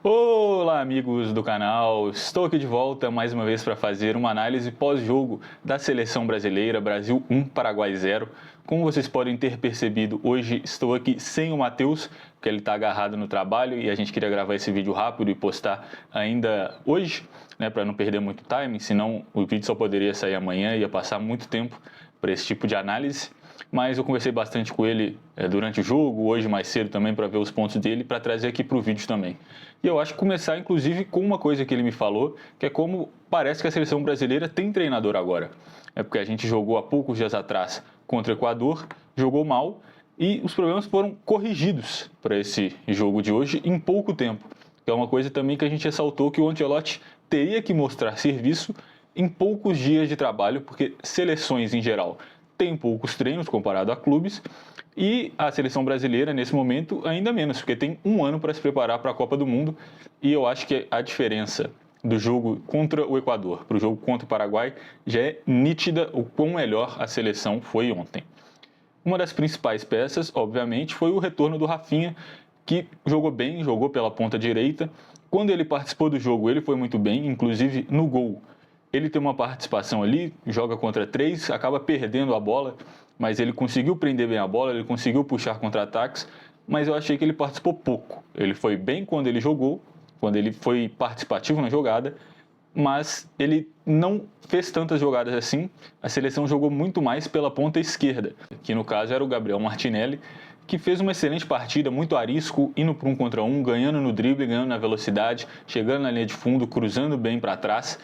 Olá, amigos do canal! Estou aqui de volta mais uma vez para fazer uma análise pós-jogo da seleção brasileira, Brasil 1, Paraguai 0. Como vocês podem ter percebido, hoje estou aqui sem o Matheus, porque ele está agarrado no trabalho e a gente queria gravar esse vídeo rápido e postar ainda hoje, né, para não perder muito timing, senão o vídeo só poderia sair amanhã e ia passar muito tempo para esse tipo de análise. Mas eu conversei bastante com ele durante o jogo, hoje mais cedo também, para ver os pontos dele, para trazer aqui para o vídeo também. E eu acho que começar, inclusive, com uma coisa que ele me falou, que é como parece que a seleção brasileira tem treinador agora. É porque a gente jogou há poucos dias atrás contra o Equador, jogou mal, e os problemas foram corrigidos para esse jogo de hoje em pouco tempo. Que é uma coisa também que a gente ressaltou que o Ancelotti teria que mostrar serviço em poucos dias de trabalho, porque seleções em geral tem poucos treinos comparado a clubes, e a seleção brasileira, nesse momento, ainda menos, porque tem um ano para se preparar para a Copa do Mundo, e eu acho que a diferença do jogo contra o Equador para o jogo contra o Paraguai já é nítida o quão melhor a seleção foi ontem. Uma das principais peças, obviamente, foi o retorno do Rafinha, que jogou bem, jogou pela ponta direita. Quando ele participou do jogo, ele foi muito bem, inclusive no gol. Ele tem uma participação ali, joga contra três, acaba perdendo a bola, mas ele conseguiu prender bem a bola, ele conseguiu puxar contra-ataques, mas eu achei que ele participou pouco. Ele foi bem quando ele jogou, quando ele foi participativo na jogada, mas ele não fez tantas jogadas assim. A seleção jogou muito mais pela ponta esquerda, que no caso era o Gabriel Martinelli, que fez uma excelente partida, muito arisco, indo para um contra um, ganhando no drible, ganhando na velocidade, chegando na linha de fundo, cruzando bem para trás.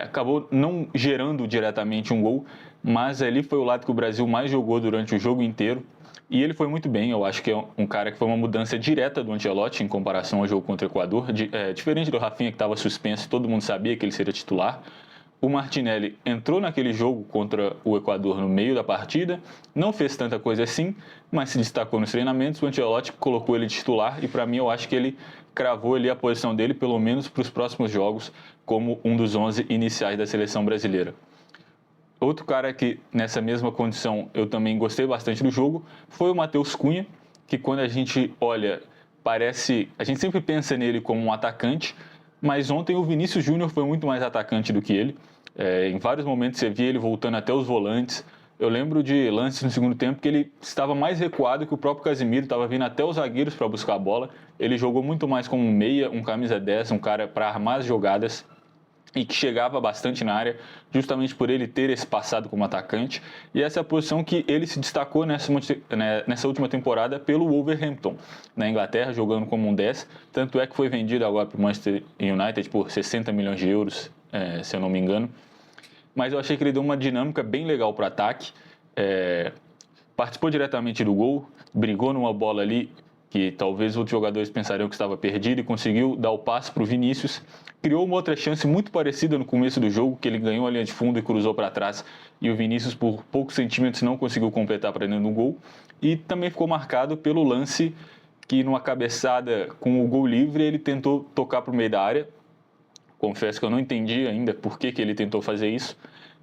Acabou não gerando diretamente um gol, mas ali foi o lado que o Brasil mais jogou durante o jogo inteiro. E ele foi muito bem, eu acho que é um cara que foi uma mudança direta do Ancelotti em comparação ao jogo contra o Equador. Diferente do Rafinha, que estava suspenso, todo mundo sabia que ele seria titular. O Martinelli entrou naquele jogo contra o Equador no meio da partida, não fez tanta coisa assim, mas se destacou nos treinamentos. O Ancelotti colocou ele de titular e, para mim, eu acho que ele cravou ali a posição dele, pelo menos para os próximos jogos, como um dos 11 iniciais da seleção brasileira. Outro cara que, nessa mesma condição, eu também gostei bastante do jogo, foi o Matheus Cunha, que quando a gente olha, parece... A gente sempre pensa nele como um atacante, mas ontem o Vinícius Júnior foi muito mais atacante do que ele. Em vários momentos você via ele voltando até os volantes. Eu lembro de lances no segundo tempo que ele estava mais recuado que o próprio Casemiro, estava vindo até os zagueiros para buscar a bola. Ele jogou muito mais como um meia, um camisa 10, um cara para armar as jogadas e que chegava bastante na área, justamente por ele ter esse passado como atacante. E essa é a posição que ele se destacou nessa última temporada pelo Wolverhampton, na Inglaterra, jogando como um 10. Tanto é que foi vendido agora para o Manchester United por 60 milhões de euros, se eu não me engano. Mas eu achei que ele deu uma dinâmica bem legal para o ataque. Participou diretamente do gol, brigou numa bola ali que talvez outros jogadores pensariam que estava perdido e conseguiu dar o passe para o Vinícius. Criou uma outra chance muito parecida no começo do jogo, que ele ganhou a linha de fundo e cruzou para trás, e o Vinícius por poucos centímetros não conseguiu completar para dentro do gol. E também ficou marcado pelo lance que, numa cabeçada com o gol livre, ele tentou tocar para o meio da área. Confesso que eu não entendi ainda por que ele tentou fazer isso,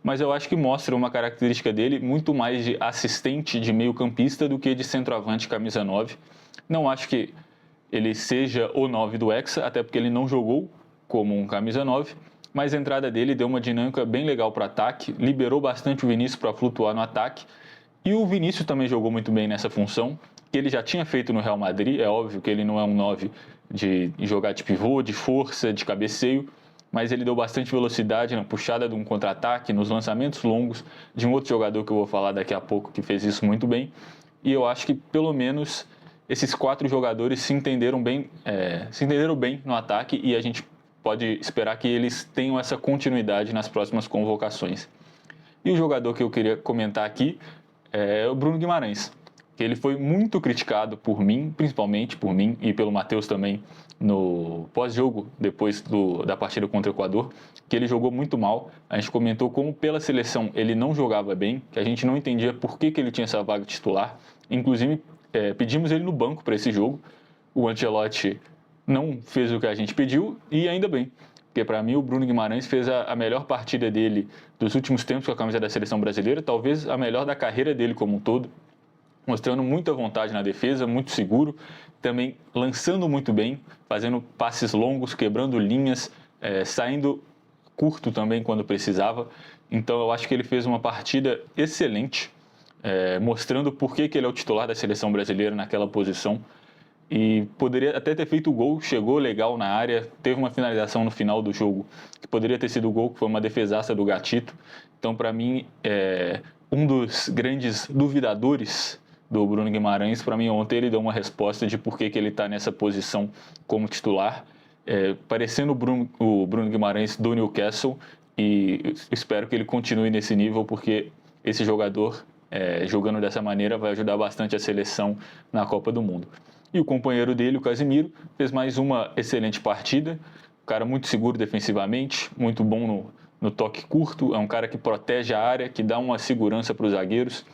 mas eu acho que mostra uma característica dele muito mais de assistente de meio campista do que de centroavante camisa 9. Não acho que ele seja o 9 do Hexa, até porque ele não jogou como um camisa 9, mas a entrada dele deu uma dinâmica bem legal para o ataque, liberou bastante o Vinícius para flutuar no ataque, e o Vinícius também jogou muito bem nessa função, que ele já tinha feito no Real Madrid. É óbvio que ele não é um 9 de jogar de pivô, de força, de cabeceio, mas ele deu bastante velocidade na puxada de um contra-ataque, nos lançamentos longos de um outro jogador que eu vou falar daqui a pouco, que fez isso muito bem. E eu acho que pelo menos esses 4 jogadores se entenderam bem no ataque, e a gente pode esperar que eles tenham essa continuidade nas próximas convocações. E o jogador que eu queria comentar aqui é o Bruno Guimarães, que ele foi muito criticado por mim, principalmente por mim e pelo Matheus também, no pós-jogo, depois da partida contra o Equador, que ele jogou muito mal. A gente comentou como pela seleção ele não jogava bem, que a gente não entendia por que ele tinha essa vaga titular. Inclusive, pedimos ele no banco para esse jogo. O Ancelotti não fez o que a gente pediu, e ainda bem, porque para mim o Bruno Guimarães fez a melhor partida dele dos últimos tempos com a camisa da seleção brasileira, talvez a melhor da carreira dele como um todo. mostrando muita vontade na defesa, muito seguro, também lançando muito bem, fazendo passes longos, quebrando linhas, saindo curto também quando precisava. Então eu acho que ele fez uma partida excelente, mostrando por que ele é o titular da seleção brasileira naquela posição. E poderia até ter feito o gol, chegou legal na área, teve uma finalização no final do jogo que poderia ter sido o gol, que foi uma defesaça do Gatito. Então, para mim, um dos grandes duvidadores do Bruno Guimarães, para mim ontem ele deu uma resposta de por que ele está nessa posição como titular, parecendo o Bruno Guimarães do Newcastle, e espero que ele continue nesse nível, porque esse jogador, jogando dessa maneira, vai ajudar bastante a seleção na Copa do Mundo. E o companheiro dele, o Casemiro, fez mais uma excelente partida. Um cara muito seguro defensivamente, muito bom no toque curto. É um cara que protege a área, que dá uma segurança para os zagueiros.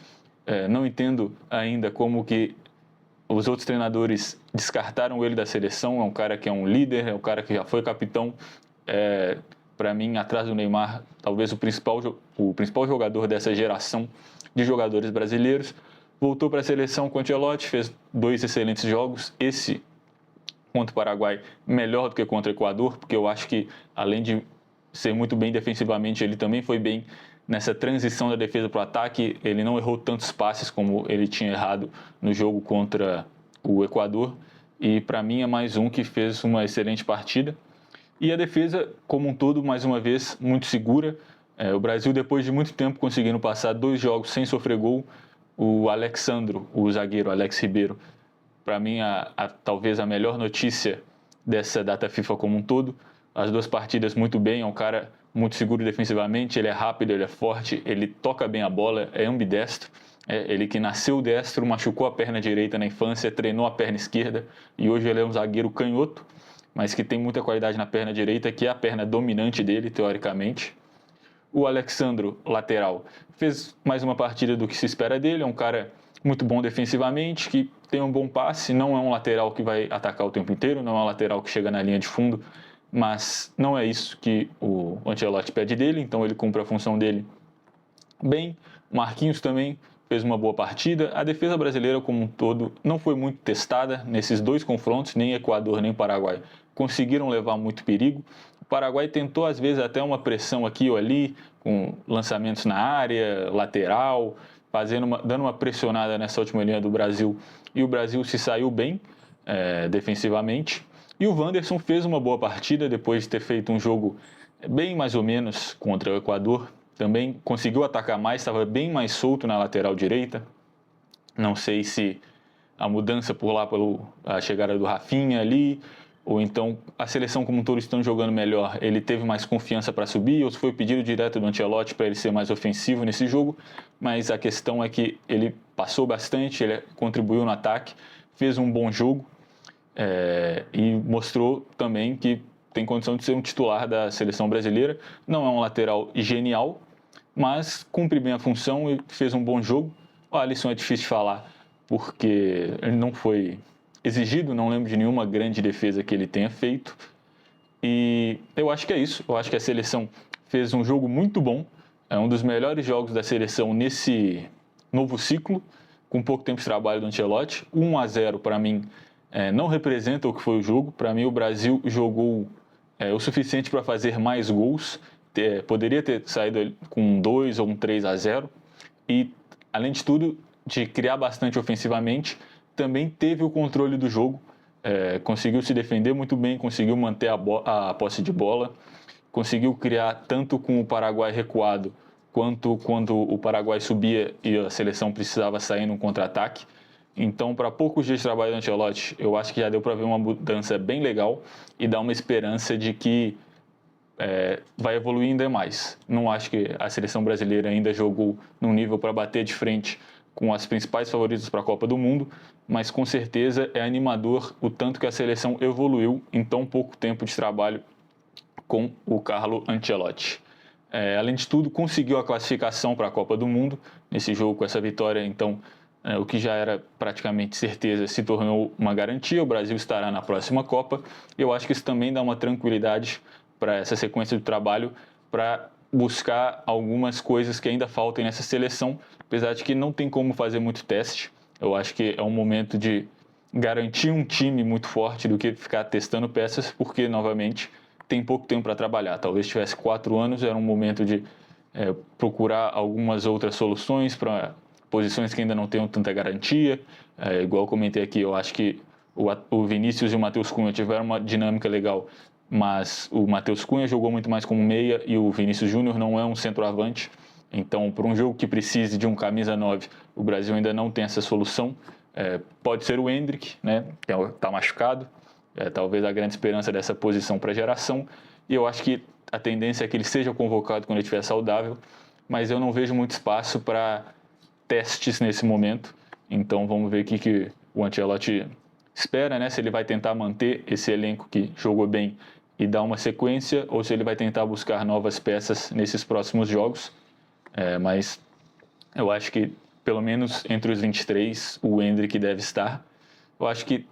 Não entendo ainda como que os outros treinadores descartaram ele da seleção. É um cara que é um líder, é um cara que já foi capitão. Para mim, atrás do Neymar, talvez o principal jogador dessa geração de jogadores brasileiros. Voltou para a seleção com o Ancelotti, fez 2 excelentes jogos. Esse contra o Paraguai melhor do que contra o Equador, porque eu acho que, além de ser muito bem defensivamente, ele também foi bem nessa transição da defesa para o ataque. Ele não errou tantos passes como ele tinha errado no jogo contra o Equador. E para mim é mais um que fez uma excelente partida. E a defesa, como um todo, mais uma vez, muito segura. O Brasil, depois de muito tempo, conseguindo passar 2 jogos sem sofrer gol. O Alexandro, o zagueiro Alex Ribeiro, para mim talvez a melhor notícia dessa data FIFA como um todo. As 2 partidas muito bem, é um cara muito seguro defensivamente, ele é rápido, ele é forte, ele toca bem a bola, é ambidestro. Ele que nasceu destro, machucou a perna direita na infância, treinou a perna esquerda e hoje ele é um zagueiro canhoto, mas que tem muita qualidade na perna direita, que é a perna dominante dele, teoricamente. O Alexandro, lateral, fez mais uma partida do que se espera dele. É um cara muito bom defensivamente, que tem um bom passe. Não é um lateral que vai atacar o tempo inteiro, não é um lateral que chega na linha de fundo, mas não é isso que o Ancelotti pede dele, então ele cumpre a função dele bem. Marquinhos também fez uma boa partida. A defesa brasileira como um todo não foi muito testada nesses 2 confrontos, nem Equador nem Paraguai conseguiram levar muito perigo. O Paraguai tentou às vezes até uma pressão aqui ou ali, com lançamentos na área, lateral, dando uma pressionada nessa última linha do Brasil, e o Brasil se saiu bem defensivamente. E o Wanderson fez uma boa partida depois de ter feito um jogo bem mais ou menos contra o Equador. Também conseguiu atacar mais, estava bem mais solto na lateral direita. Não sei se a mudança por lá, a chegada do Rafinha ali, ou então a seleção como um todo estão jogando melhor, ele teve mais confiança para subir, ou se foi pedido direto do Ancelotti para ele ser mais ofensivo nesse jogo, mas a questão é que ele passou bastante, ele contribuiu no ataque, fez um bom jogo e mostrou também que tem condição de ser um titular da seleção brasileira. Não é um lateral genial, mas cumpre bem a função e fez um bom jogo. O Alisson é difícil de falar, porque ele não foi exigido, não lembro de nenhuma grande defesa que ele tenha feito. E eu acho que é isso. Eu acho que a seleção fez um jogo muito bom. É um dos melhores jogos da seleção nesse novo ciclo, com pouco tempo de trabalho do Ancelotti. 1-0 para mim não representa o que foi o jogo. Para mim o Brasil jogou o suficiente para fazer mais gols. Poderia ter saído com 2 ou um 3-0. E, além de tudo, de criar bastante ofensivamente, também teve o controle do jogo, conseguiu se defender muito bem, conseguiu manter a posse de bola, conseguiu criar tanto com o Paraguai recuado, quanto quando o Paraguai subia e a seleção precisava sair num contra-ataque. Então, para poucos dias de trabalho do Ancelotti, eu acho que já deu para ver uma mudança bem legal e dá uma esperança de que vai evoluir ainda mais. Não acho que a seleção brasileira ainda jogou num nível para bater de frente com as principais favoritas para a Copa do Mundo, mas com certeza é animador o tanto que a seleção evoluiu em tão pouco tempo de trabalho com o Carlo Ancelotti. Além de tudo, conseguiu a classificação para a Copa do Mundo nesse jogo com essa vitória, então o que já era praticamente certeza se tornou uma garantia. O Brasil estará na próxima Copa. Eu acho que isso também dá uma tranquilidade para essa sequência de trabalho, para buscar algumas coisas que ainda faltam nessa seleção, apesar de que não tem como fazer muito teste. Eu acho que é um momento de garantir um time muito forte do que ficar testando peças, porque, novamente, tem pouco tempo para trabalhar. Talvez tivesse 4 anos, era um momento de procurar algumas outras soluções para posições que ainda não tenham tanta garantia. Igual eu comentei aqui, eu acho que o Vinícius e o Matheus Cunha tiveram uma dinâmica legal, mas o Matheus Cunha jogou muito mais como meia e o Vinícius Júnior não é um centroavante. Então, por um jogo que precise de um camisa 9, o Brasil ainda não tem essa solução. Pode ser o Endrick, né, que está machucado, talvez a grande esperança dessa posição para a geração. E eu acho que a tendência é que ele seja convocado quando ele estiver saudável, mas eu não vejo muito espaço para testes nesse momento. Então, vamos ver o que o Ancelotti espera, né, se ele vai tentar manter esse elenco que jogou bem e dar uma sequência, ou se ele vai tentar buscar novas peças nesses próximos jogos. Mas eu acho que, pelo menos entre os 23, o Endrick deve estar. Eu acho que,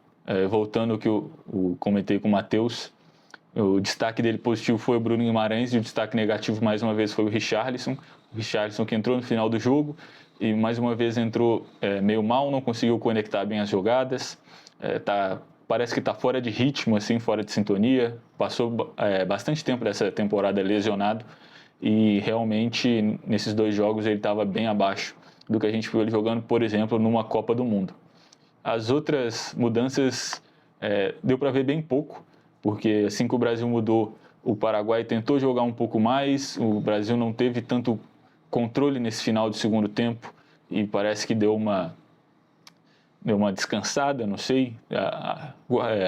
voltando ao que eu comentei com o Matheus, o destaque dele positivo foi o Bruno Guimarães e o destaque negativo, mais uma vez, foi o Richarlison. O Richarlison que entrou no final do jogo e, mais uma vez, entrou meio mal, não conseguiu conectar bem as jogadas. Parece que está fora de ritmo, assim, fora de sintonia. Passou bastante tempo dessa temporada lesionado e, realmente, nesses 2 jogos ele estava bem abaixo do que a gente viu ele jogando, por exemplo, numa Copa do Mundo. As outras mudanças deu para ver bem pouco, porque assim que o Brasil mudou, o Paraguai tentou jogar um pouco mais, o Brasil não teve tanto controle nesse final do segundo tempo e parece que deu uma descansada, não sei,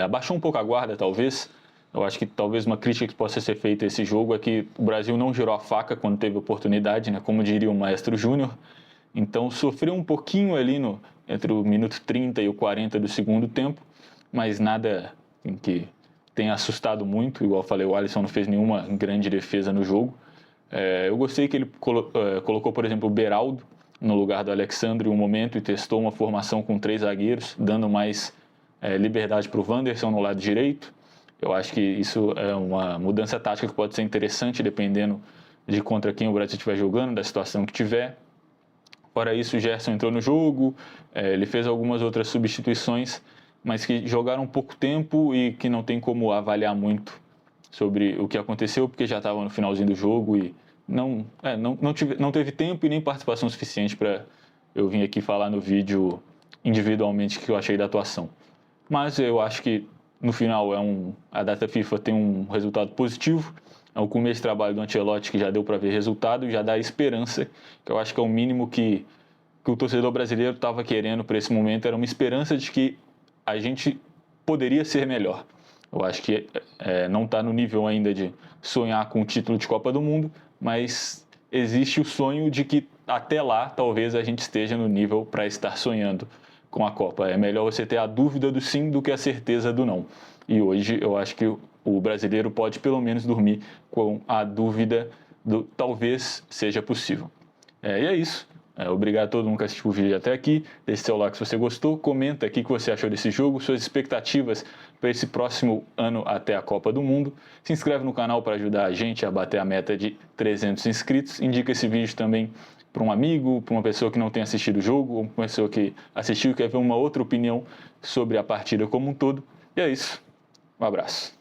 abaixou um pouco a guarda talvez. Eu acho que talvez uma crítica que possa ser feita a esse jogo é que o Brasil não girou a faca quando teve oportunidade, né, como diria o Maestro Júnior. Então sofreu um pouquinho ali entre o minuto 30 e o 40 do segundo tempo, mas nada em que tenha assustado muito. Igual eu falei, o Alisson não fez nenhuma grande defesa no jogo. Eu gostei que ele colocou, por exemplo, o Beraldo no lugar do Alexandre em um momento e testou uma formação com 3 zagueiros, dando mais liberdade para o Wanderson no lado direito. Eu acho que isso é uma mudança tática que pode ser interessante, dependendo de contra quem o Brasil estiver jogando, da situação que tiver. Fora isso, o Gerson entrou no jogo, ele fez algumas outras substituições, mas que jogaram pouco tempo e que não tem como avaliar muito sobre o que aconteceu, porque já estava no finalzinho do jogo e não teve tempo e nem participação suficiente para eu vir aqui falar no vídeo individualmente o que eu achei da atuação. Mas eu acho que, no final, a data FIFA tem um resultado positivo. É o começo de trabalho do Ancelotti que já deu para ver resultado e já dá esperança, que eu acho que é o mínimo que o torcedor brasileiro estava querendo para esse momento, era uma esperança de que a gente poderia ser melhor. Eu acho que não está no nível ainda de sonhar com o título de Copa do Mundo, mas existe o sonho de que até lá talvez a gente esteja no nível para estar sonhando com a Copa. É melhor você ter a dúvida do sim do que a certeza do não. E hoje eu acho que o brasileiro pode pelo menos dormir com a dúvida do talvez seja possível. E é isso. Obrigado a todo mundo que assistiu o vídeo até aqui. Deixe seu like se você gostou. Comenta aqui o que você achou desse jogo, suas expectativas para esse próximo ano até a Copa do Mundo. Se inscreve no canal para ajudar a gente a bater a meta de 300 inscritos. Indica esse vídeo também para um amigo, para uma pessoa que não tem assistido o jogo, ou uma pessoa que assistiu e quer ver uma outra opinião sobre a partida como um todo. E é isso. Um abraço.